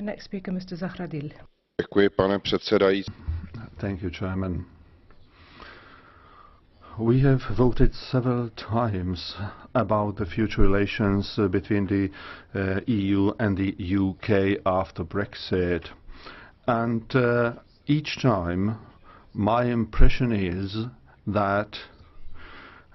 The next speaker, Mr. Zahradil. Thank you, Chairman. We have voted several times about the future relations between the EU and the UK after Brexit. And each time, my impression is that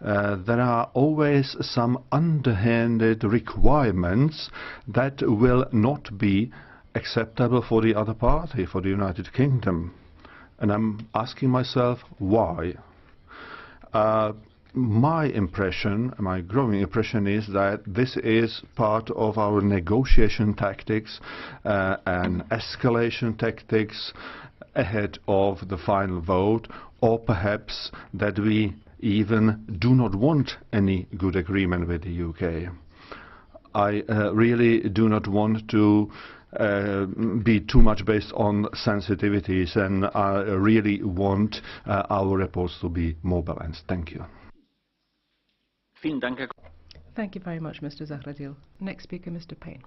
there are always some underhanded requirements that will not be acceptable for the other party, for the United Kingdom. And I'm asking myself, why? My impression, my growing impression, is that this is part of our negotiation tactics and escalation tactics ahead of the final vote, or perhaps that we even do not want any good agreement with the UK. I really do not want to be too much based on sensitivities, and I really want our reports to be more balanced. Thank you. Thank you very much, Mr. Zahradil. Next speaker, Mr. Payne.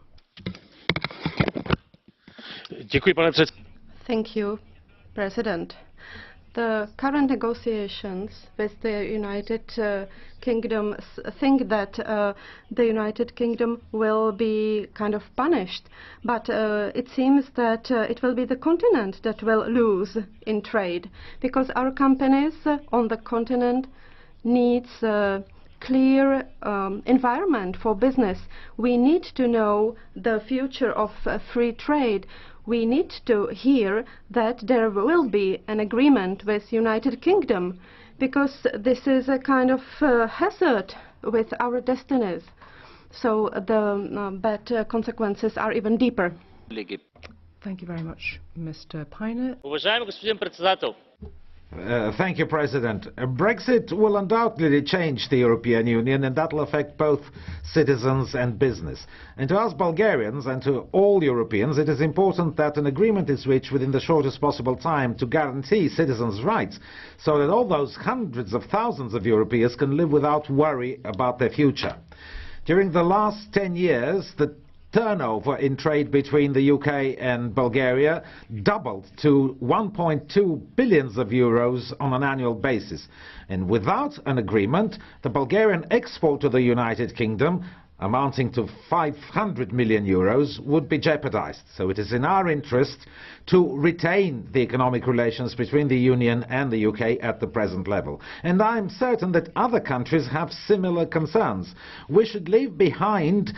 Thank you, President. The current negotiations with the United Kingdom think that the United Kingdom will be kind of punished, but it seems that it will be the continent that will lose in trade, because our companies on the continent needs clear environment for business. We need to know the future of free trade. We need to hear that there will be an agreement with United Kingdom, because this is a kind of hazard with our destinies. So the bad consequences are even deeper. Thank you very much, Mr. Payne. Thank you, President. Brexit will undoubtedly change the European Union, and that will affect both citizens and business. And to us Bulgarians and to all Europeans, it is important that an agreement is reached within the shortest possible time to guarantee citizens' rights, so that all those hundreds of thousands of Europeans can live without worry about their future. During the last 10 years, the turnover in trade between the UK and Bulgaria doubled to 1.2 billion euros on an annual basis. And without an agreement, the Bulgarian export to the United Kingdom, amounting to 500 million euros, would be jeopardized. So it is in our interest to retain the economic relations between the Union and the UK at the present level. And I'm certain that other countries have similar concerns. We should leave behind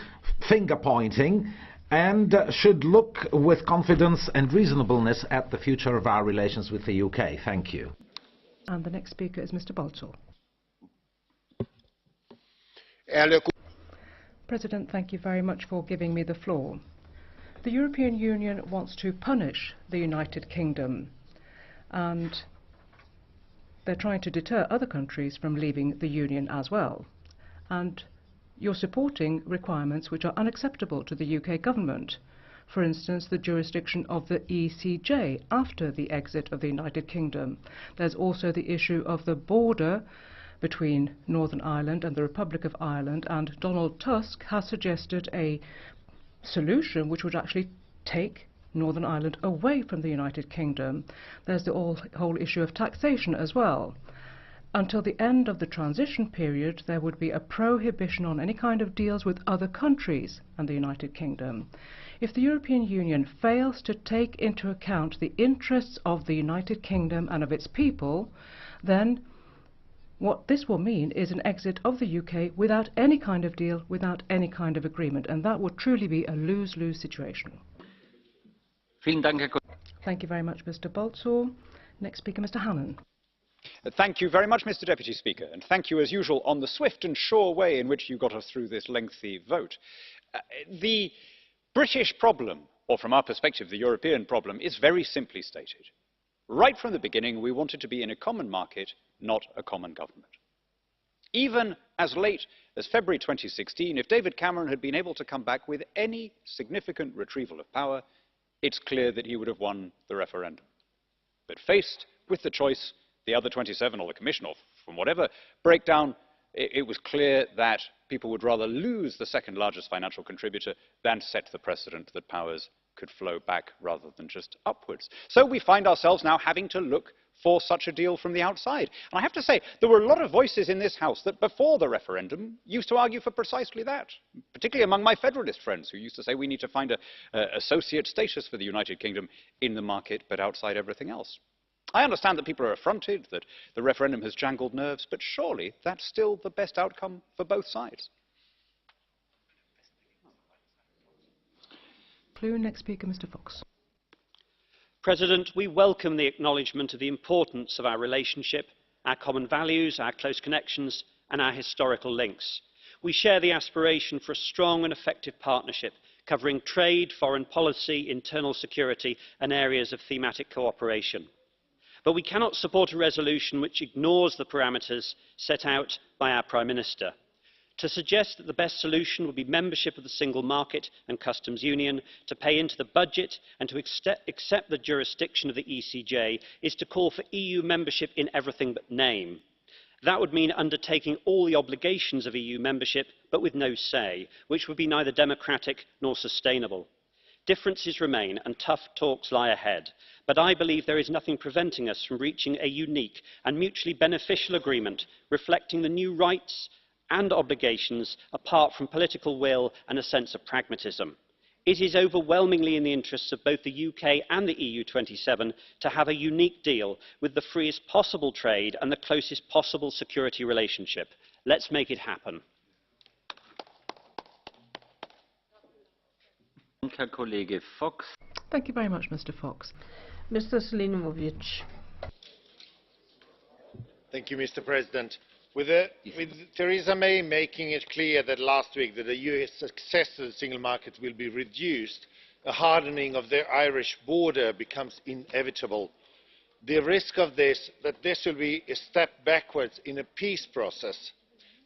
finger-pointing and should look with confidence and reasonableness at the future of our relations with the UK. Thank you. And the next speaker is Mr. Balczó. President, thank you very much for giving me the floor. The European Union wants to punish the United Kingdom, and they're trying to deter other countries from leaving the Union as well. And you're supporting requirements which are unacceptable to the UK government. For instance, the jurisdiction of the ECJ after the exit of the United Kingdom. There's also the issue of the border between Northern Ireland and the Republic of Ireland, and Donald Tusk has suggested a solution which would actually take Northern Ireland away from the United Kingdom. There's the whole issue of taxation as well. Until the end of the transition period, there would be a prohibition on any kind of deals with other countries and the United Kingdom. If the European Union fails to take into account the interests of the United Kingdom and of its people, then what this will mean is an exit of the UK without any kind of deal, without any kind of agreement, and that would truly be a lose-lose situation. Thank you very much, Mr. Balczó. Next speaker, Mr. Hannan. Thank you very much, Mr. Deputy Speaker, and thank you, as usual, on the swift and sure way in which you got us through this lengthy vote. The British problem, or from our perspective, the European problem, is very simply stated. Right from the beginning, we wanted to be in a common market, not a common government. Even as late as February 2016, if David Cameron had been able to come back with any significant retrieval of power, it's clear that he would have won the referendum. But faced with the choice, the other 27 or the Commission, or from whatever breakdown, it was clear that people would rather lose the second largest financial contributor than set the precedent that powers could flow back rather than just upwards. So we find ourselves now having to look for such a deal from the outside. And I have to say, there were a lot of voices in this House that before the referendum used to argue for precisely that, particularly among my federalist friends who used to say we need to find an associate status for the United Kingdom in the market but outside everything else. I understand that people are affronted, that the referendum has jangled nerves, but surely that's still the best outcome for both sides. Next speaker, Mr. Fox. President, we welcome the acknowledgement of the importance of our relationship, our common values, our close connections and our historical links. We share the aspiration for a strong and effective partnership covering trade, foreign policy, internal security and areas of thematic cooperation. But we cannot support a resolution which ignores the parameters set out by our Prime Minister. To suggest that the best solution would be membership of the single market and customs union, to pay into the budget and to accept the jurisdiction of the ECJ is to call for EU membership in everything but name. That would mean undertaking all the obligations of EU membership but with no say, which would be neither democratic nor sustainable. Differences remain and tough talks lie ahead, but I believe there is nothing preventing us from reaching a unique and mutually beneficial agreement reflecting the new rights and obligations apart from political will and a sense of pragmatism. It is overwhelmingly in the interests of both the UK and the EU27 to have a unique deal with the freest possible trade and the closest possible security relationship. Let's make it happen. Thank you very much, Mr. Fox. Mr. Selimovic. Thank you, Mr. President. With Theresa May making it clear that last week that the US success to the single market will be reduced, a hardening of the Irish border becomes inevitable. The risk of this, that this will be a step backwards in a peace process.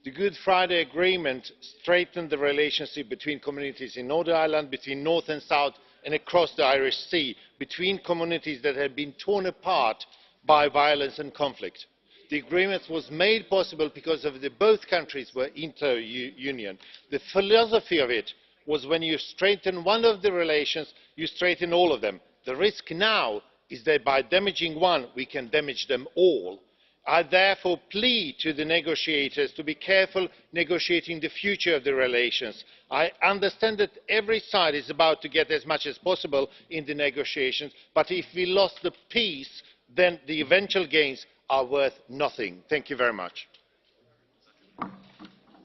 The Good Friday Agreement strengthened the relationship between communities in Northern Ireland, between North and South and across the Irish Sea, between communities that had been torn apart by violence and conflict. The agreement was made possible because both countries were inter-union. The philosophy of it was when you strengthen one of the relations, you strengthen all of them. The risk now is that by damaging one, we can damage them all. I therefore plead to the negotiators to be careful negotiating the future of the relations. I understand that every side is about to get as much as possible in the negotiations, but if we lost the peace, then the eventual gains are worth nothing. Thank you very much.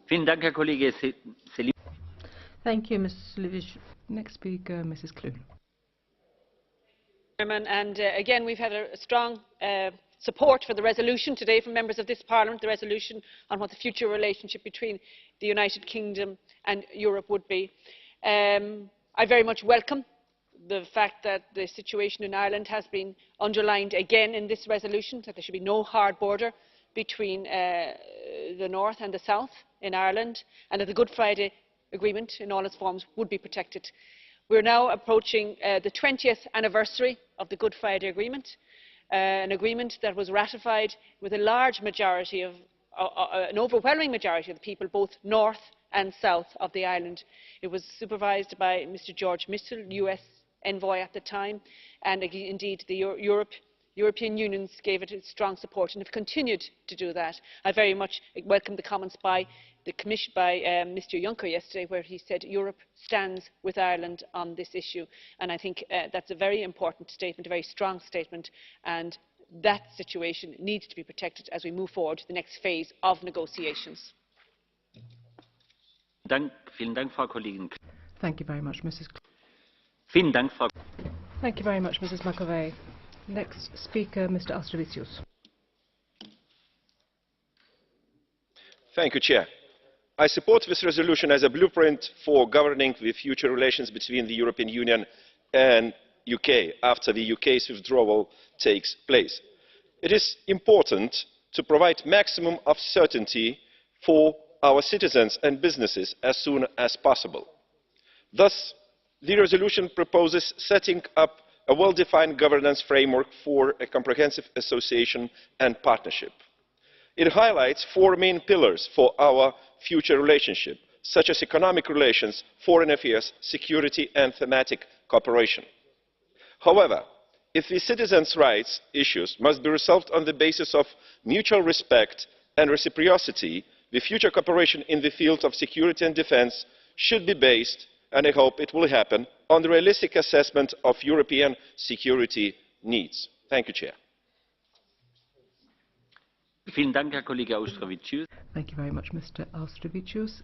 Thank you, Mr. Selimovic. Next speaker, Mrs. Clune. And again, we've had a strong support for the resolution today from members of this Parliament, the resolution on what the future relationship between the United Kingdom and Europe would be. I very much welcome the fact that the situation in Ireland has been underlined again in this resolution, that there should be no hard border between the North and the South in Ireland, and that the Good Friday Agreement in all its forms would be protected. We are now approaching the 20th anniversary of the Good Friday Agreement, an agreement that was ratified with a large majority of, an overwhelming majority of the people, both north and south of the island. It was supervised by Mr. George Mitchell, US envoy at the time, and indeed the European Union gave it its strong support and have continued to do that. I very much welcome the comments by the Commission, by Mr. Juncker yesterday, where he said Europe stands with Ireland on this issue, and I think that's a very important statement, a very strong statement, and that situation needs to be protected as we move forward to the next phase of negotiations. Thank you very much, Mrs. Thank you very much, Mrs. McAvey. Next speaker, Mr. Astrovicius. Thank you, Chair. I support this resolution as a blueprint for governing the future relations between the European Union and UK after the UK's withdrawal takes place. It is important to provide maximum of certainty for our citizens and businesses as soon as possible. Thus, the resolution proposes setting up a well-defined governance framework for a comprehensive association and partnership. It highlights four main pillars for our future relationship, such as economic relations, foreign affairs, security and thematic cooperation. However, if the citizens' rights issues must be resolved on the basis of mutual respect and reciprocity, the future cooperation in the field of security and defence should be based, and I hope it will happen, on the realistic assessment of European security needs. Thank you, Chair. Thank you very much, Mr. Auštrevičius.